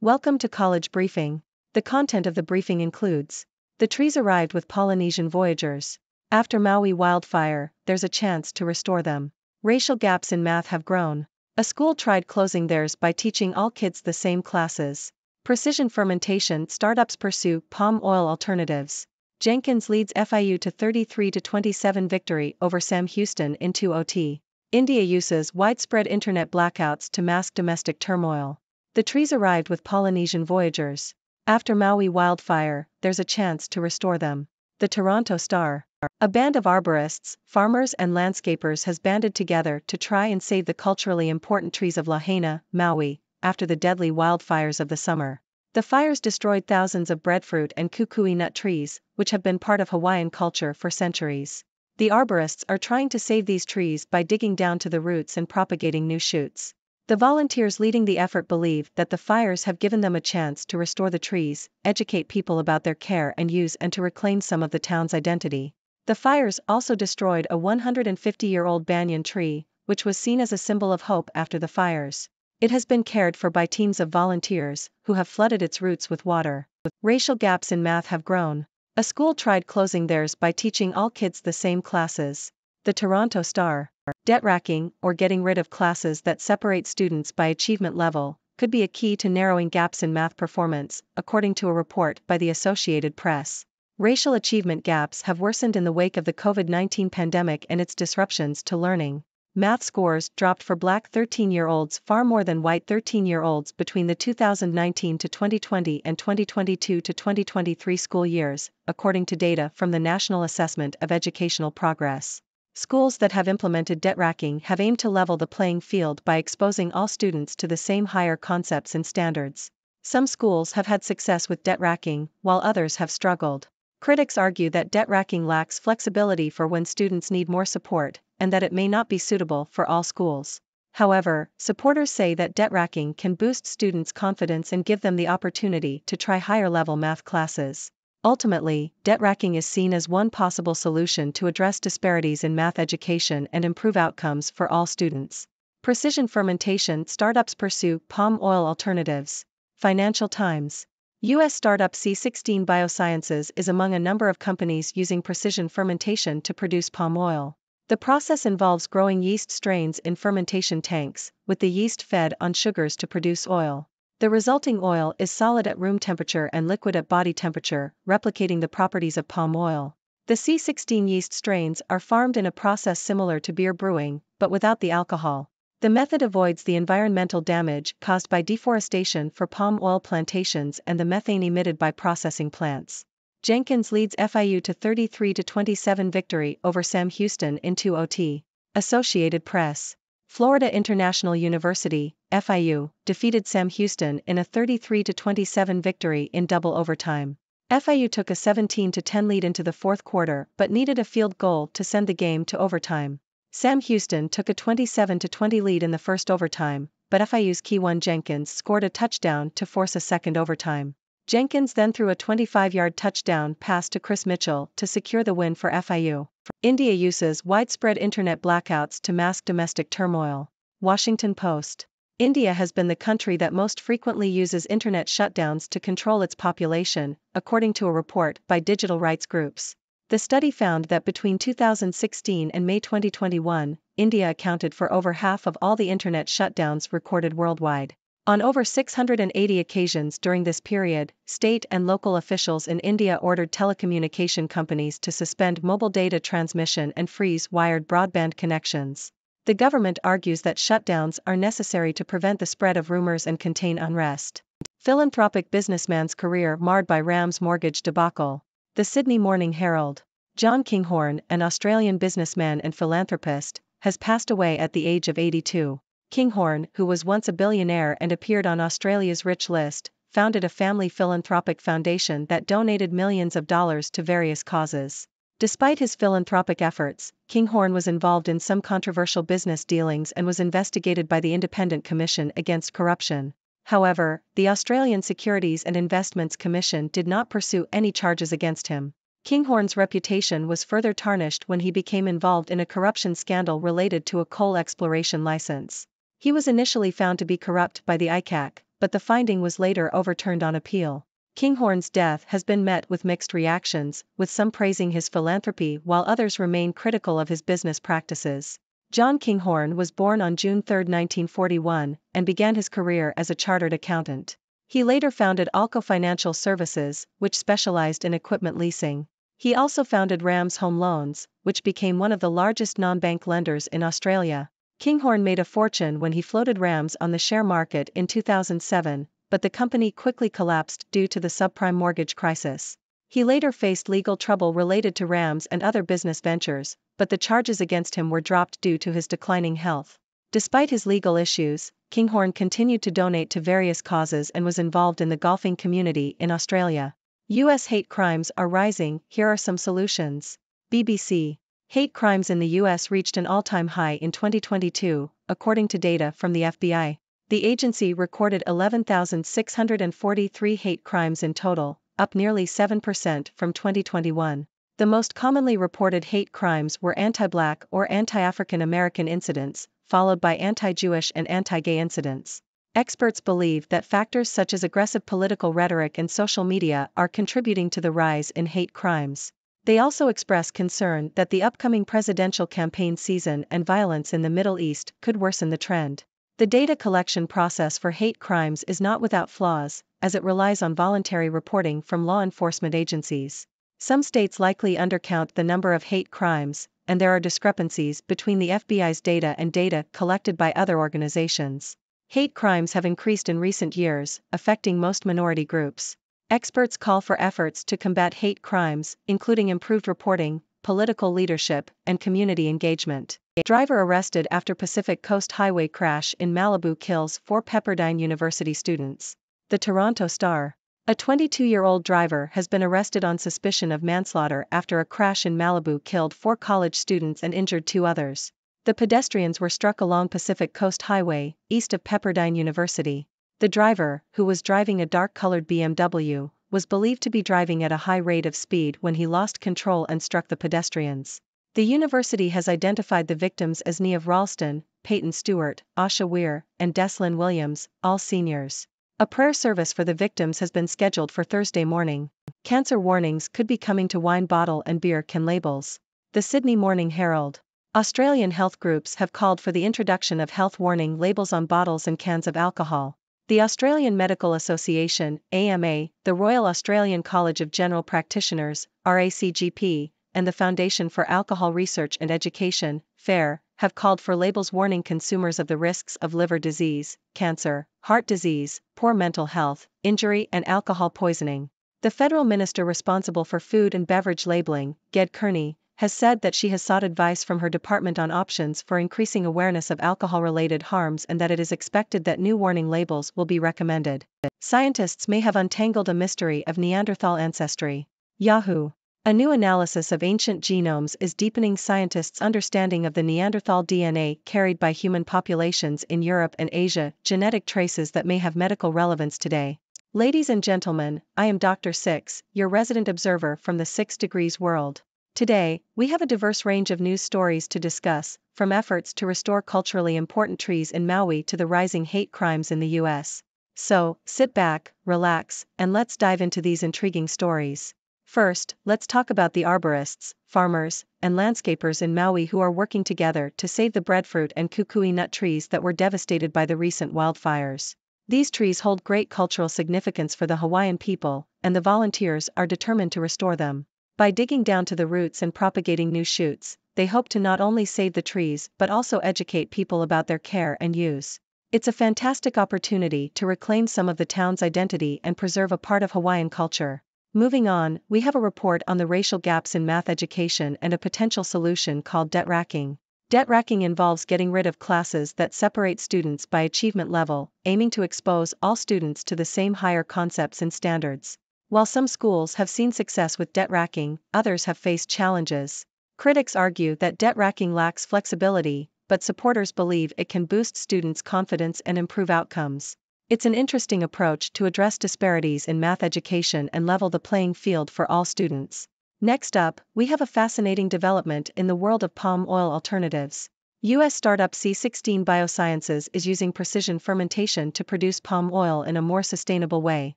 Welcome to College Briefing. The content of the briefing includes: the trees arrived with Polynesian voyagers. After Maui wildfire, there's a chance to restore them. Racial gaps in math have grown. A school tried closing theirs by teaching all kids the same classes. Precision fermentation startups pursue palm oil alternatives. Jenkins leads FIU to 33-27 victory over Sam Houston in 2OT. India uses widespread internet blackouts to mask domestic turmoil. The trees arrived with Polynesian voyagers. After Maui wildfire, there's a chance to restore them. The Toronto Star. A band of arborists, farmers and landscapers has banded together to try and save the culturally important trees of Lahaina, Maui, after the deadly wildfires of the summer. The fires destroyed thousands of breadfruit and kukui nut trees, which have been part of Hawaiian culture for centuries. The arborists are trying to save these trees by digging down to the roots and propagating new shoots. The volunteers leading the effort believe that the fires have given them a chance to restore the trees, educate people about their care and use, and to reclaim some of the town's identity. The fires also destroyed a 150-year-old banyan tree, which was seen as a symbol of hope after the fires. It has been cared for by teams of volunteers, who have flooded its roots with water. Racial gaps in math have grown. A school tried closing theirs by teaching all kids the same classes. The Toronto Star. Debt racking, or getting rid of classes that separate students by achievement level, could be a key to narrowing gaps in math performance, according to a report by the Associated Press. Racial achievement gaps have worsened in the wake of the COVID-19 pandemic and its disruptions to learning. Math scores dropped for Black 13-year-olds far more than white 13-year-olds between the 2019 to 2020 and 2022 to 2023 school years, according to data from the National Assessment of Educational Progress. Schools that have implemented debt racking have aimed to level the playing field by exposing all students to the same higher concepts and standards. Some schools have had success with debt racking, while others have struggled. Critics argue that debt racking lacks flexibility for when students need more support, and that it may not be suitable for all schools. However, supporters say that debt racking can boost students' confidence and give them the opportunity to try higher-level math classes. Ultimately, debt racking is seen as one possible solution to address disparities in math education and improve outcomes for all students. Precision fermentation startups pursue palm oil alternatives. Financial Times. U.S. startup C16 Biosciences is among a number of companies using precision fermentation to produce palm oil. The process involves growing yeast strains in fermentation tanks, with the yeast fed on sugars to produce oil. The resulting oil is solid at room temperature and liquid at body temperature, replicating the properties of palm oil. The C16 yeast strains are farmed in a process similar to beer brewing, but without the alcohol. The method avoids the environmental damage caused by deforestation for palm oil plantations and the methane emitted by processing plants. Jenkins leads FIU to 33-27 victory over Sam Houston in 2OT. Associated Press. Florida International University, FIU, defeated Sam Houston in a 33-27 victory in double overtime. FIU took a 17-10 lead into the fourth quarter but needed a field goal to send the game to overtime. Sam Houston took a 27-20 lead in the first overtime, but FIU's Keyone Jenkins scored a touchdown to force a second overtime. Jenkins then threw a 25-yard touchdown pass to Chris Mitchell to secure the win for FIU. India uses widespread internet blackouts to mask domestic turmoil. Washington Post. India has been the country that most frequently uses internet shutdowns to control its population, according to a report by digital rights groups. The study found that between 2016 and May 2021, India accounted for over half of all the internet shutdowns recorded worldwide. On over 680 occasions during this period, state and local officials in India ordered telecommunication companies to suspend mobile data transmission and freeze wired broadband connections. The government argues that shutdowns are necessary to prevent the spread of rumors and contain unrest. Philanthropic businessman's career marred by Rams mortgage debacle. The Sydney Morning Herald. John Kinghorn, an Australian businessman and philanthropist, has passed away at the age of 82. Kinghorn, who was once a billionaire and appeared on Australia's rich list, founded a family philanthropic foundation that donated millions of dollars to various causes. Despite his philanthropic efforts, Kinghorn was involved in some controversial business dealings and was investigated by the Independent Commission Against Corruption. However, the Australian Securities and Investments Commission did not pursue any charges against him. Kinghorn's reputation was further tarnished when he became involved in a corruption scandal related to a coal exploration license. He was initially found to be corrupt by the ICAC, but the finding was later overturned on appeal. Kinghorn's death has been met with mixed reactions, with some praising his philanthropy while others remain critical of his business practices. John Kinghorn was born on June 3, 1941, and began his career as a chartered accountant. He later founded Alco Financial Services, which specialized in equipment leasing. He also founded Rams Home Loans, which became one of the largest non-bank lenders in Australia. Kinghorn made a fortune when he floated Rams on the share market in 2007, but the company quickly collapsed due to the subprime mortgage crisis. He later faced legal trouble related to Rams and other business ventures, but the charges against him were dropped due to his declining health. Despite his legal issues, Kinghorn continued to donate to various causes and was involved in the golfing community in Australia. U.S. hate crimes are rising, here are some solutions. BBC. Hate crimes in the U.S. reached an all-time high in 2022, according to data from the FBI. The agency recorded 11,643 hate crimes in total, up nearly 7% from 2021. The most commonly reported hate crimes were anti-Black or anti-African American incidents, followed by anti-Jewish and anti-gay incidents. Experts believe that factors such as aggressive political rhetoric and social media are contributing to the rise in hate crimes. They also express concern that the upcoming presidential campaign season and violence in the Middle East could worsen the trend. The data collection process for hate crimes is not without flaws, as it relies on voluntary reporting from law enforcement agencies. Some states likely undercount the number of hate crimes, and there are discrepancies between the FBI's data and data collected by other organizations. Hate crimes have increased in recent years, affecting most minority groups. Experts call for efforts to combat hate crimes, including improved reporting, political leadership, and community engagement. Driver arrested after Pacific Coast Highway crash in Malibu kills 4 Pepperdine University students. The Toronto Star. A 22-year-old driver has been arrested on suspicion of manslaughter after a crash in Malibu killed 4 college students and injured 2 others. The pedestrians were struck along Pacific Coast Highway, east of Pepperdine University. The driver, who was driving a dark-colored BMW, was believed to be driving at a high rate of speed when he lost control and struck the pedestrians. The university has identified the victims as Neve Ralston, Peyton Stewart, Asha Weir, and Deslyn Williams, all seniors. A prayer service for the victims has been scheduled for Thursday morning. Cancer warnings could be coming to wine bottle and beer can labels. The Sydney Morning Herald. Australian health groups have called for the introduction of health warning labels on bottles and cans of alcohol. The Australian Medical Association, AMA, the Royal Australian College of General Practitioners, RACGP, and the Foundation for Alcohol Research and Education, FARE, have called for labels warning consumers of the risks of liver disease, cancer, heart disease, poor mental health, injury and alcohol poisoning. The federal minister responsible for food and beverage labeling, Ged Kearney, has said that she has sought advice from her department on options for increasing awareness of alcohol-related harms and that it is expected that new warning labels will be recommended. Scientists may have untangled a mystery of Neanderthal ancestry. Yahoo! A new analysis of ancient genomes is deepening scientists' understanding of the Neanderthal DNA carried by human populations in Europe and Asia, genetic traces that may have medical relevance today. Ladies and gentlemen, I am Dr. Six, your resident observer from the 6 Degrees world. Today, we have a diverse range of news stories to discuss, from efforts to restore culturally important trees in Maui to the rising hate crimes in the U.S. So, sit back, relax, and let's dive into these intriguing stories. First, let's talk about the arborists, farmers, and landscapers in Maui who are working together to save the breadfruit and kukui nut trees that were devastated by the recent wildfires. These trees hold great cultural significance for the Hawaiian people, and the volunteers are determined to restore them. By digging down to the roots and propagating new shoots, they hope to not only save the trees but also educate people about their care and use. It's a fantastic opportunity to reclaim some of the town's identity and preserve a part of Hawaiian culture. Moving on, we have a report on the racial gaps in math education and a potential solution called debt racking. Debt racking involves getting rid of classes that separate students by achievement level, aiming to expose all students to the same higher concepts and standards. While some schools have seen success with debt racking, others have faced challenges. Critics argue that debt racking lacks flexibility, but supporters believe it can boost students' confidence and improve outcomes. It's an interesting approach to address disparities in math education and level the playing field for all students. Next up, we have a fascinating development in the world of palm oil alternatives. U.S. startup C16 Biosciences is using precision fermentation to produce palm oil in a more sustainable way.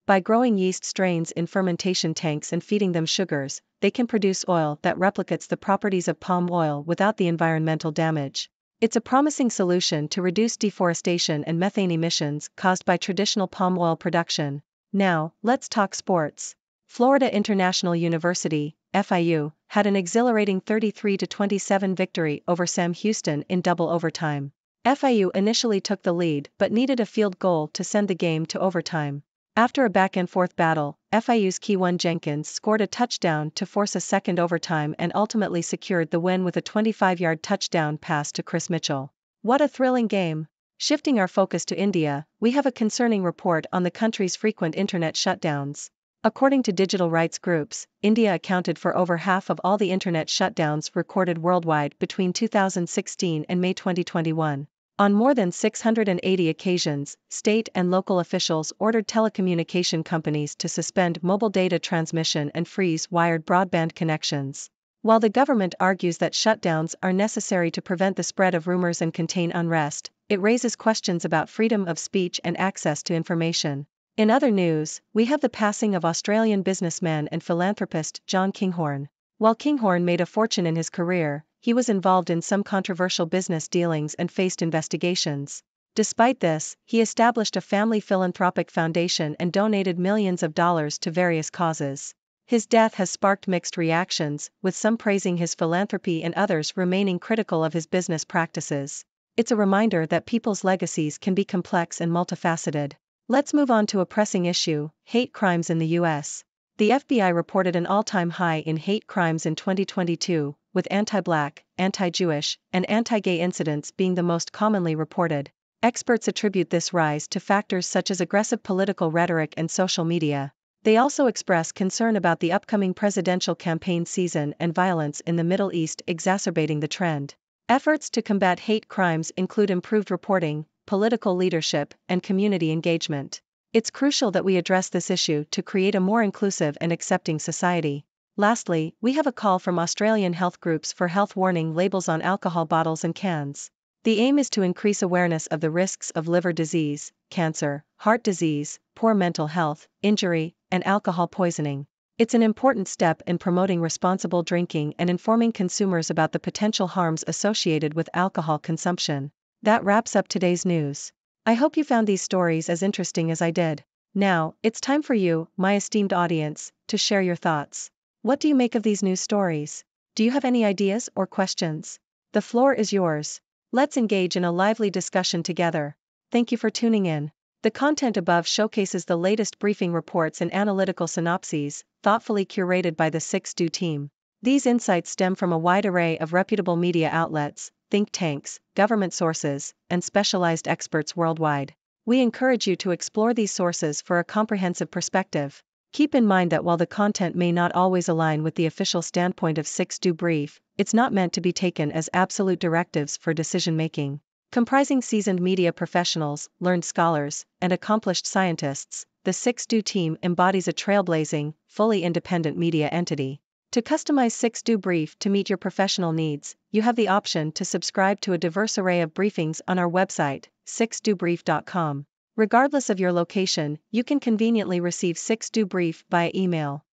By growing yeast strains in fermentation tanks and feeding them sugars, they can produce oil that replicates the properties of palm oil without the environmental damage. It's a promising solution to reduce deforestation and methane emissions caused by traditional palm oil production. Now, let's talk sports. Florida International University, FIU, had an exhilarating 33-27 victory over Sam Houston in double overtime. FIU initially took the lead but needed a field goal to send the game to overtime. After a back-and-forth battle, FIU's Keyone Jenkins scored a touchdown to force a second overtime and ultimately secured the win with a 25-yard touchdown pass to Chris Mitchell. What a thrilling game! Shifting our focus to India, we have a concerning report on the country's frequent internet shutdowns. According to digital rights groups, India accounted for over half of all the internet shutdowns recorded worldwide between 2016 and May 2021. On more than 680 occasions, state and local officials ordered telecommunication companies to suspend mobile data transmission and freeze wired broadband connections. While the government argues that shutdowns are necessary to prevent the spread of rumors and contain unrest, it raises questions about freedom of speech and access to information. In other news, we have the passing of Australian businessman and philanthropist John Kinghorn. While Kinghorn made a fortune in his career, he was involved in some controversial business dealings and faced investigations. Despite this, he established a family philanthropic foundation and donated millions of dollars to various causes. His death has sparked mixed reactions, with some praising his philanthropy and others remaining critical of his business practices. It's a reminder that people's legacies can be complex and multifaceted. Let's move on to a pressing issue: hate crimes in the U.S. The FBI reported an all-time high in hate crimes in 2022, with anti-Black, anti-Jewish, and anti-gay incidents being the most commonly reported. Experts attribute this rise to factors such as aggressive political rhetoric and social media. They also express concern about the upcoming presidential campaign season and violence in the Middle East exacerbating the trend. Efforts to combat hate crimes include improved reporting, political leadership, and community engagement. It's crucial that we address this issue to create a more inclusive and accepting society. Lastly, we have a call from Australian health groups for health warning labels on alcohol bottles and cans. The aim is to increase awareness of the risks of liver disease, cancer, heart disease, poor mental health, injury, and alcohol poisoning. It's an important step in promoting responsible drinking and informing consumers about the potential harms associated with alcohol consumption. That wraps up today's news. I hope you found these stories as interesting as I did. Now, it's time for you, my esteemed audience, to share your thoughts. What do you make of these news stories? Do you have any ideas or questions? The floor is yours. Let's engage in a lively discussion together. Thank you for tuning in. The content above showcases the latest briefing reports and analytical synopses, thoughtfully curated by the 6Do team. These insights stem from a wide array of reputable media outlets, think tanks, government sources, and specialized experts worldwide. We encourage you to explore these sources for a comprehensive perspective. Keep in mind that while the content may not always align with the official standpoint of 6Do Brief, it's not meant to be taken as absolute directives for decision-making. Comprising seasoned media professionals, learned scholars, and accomplished scientists, the 6Do team embodies a trailblazing, fully independent media entity. To customize 6Do Brief to meet your professional needs, you have the option to subscribe to a diverse array of briefings on our website, 6dobrief.com. Regardless of your location, you can conveniently receive 6Do Brief via email.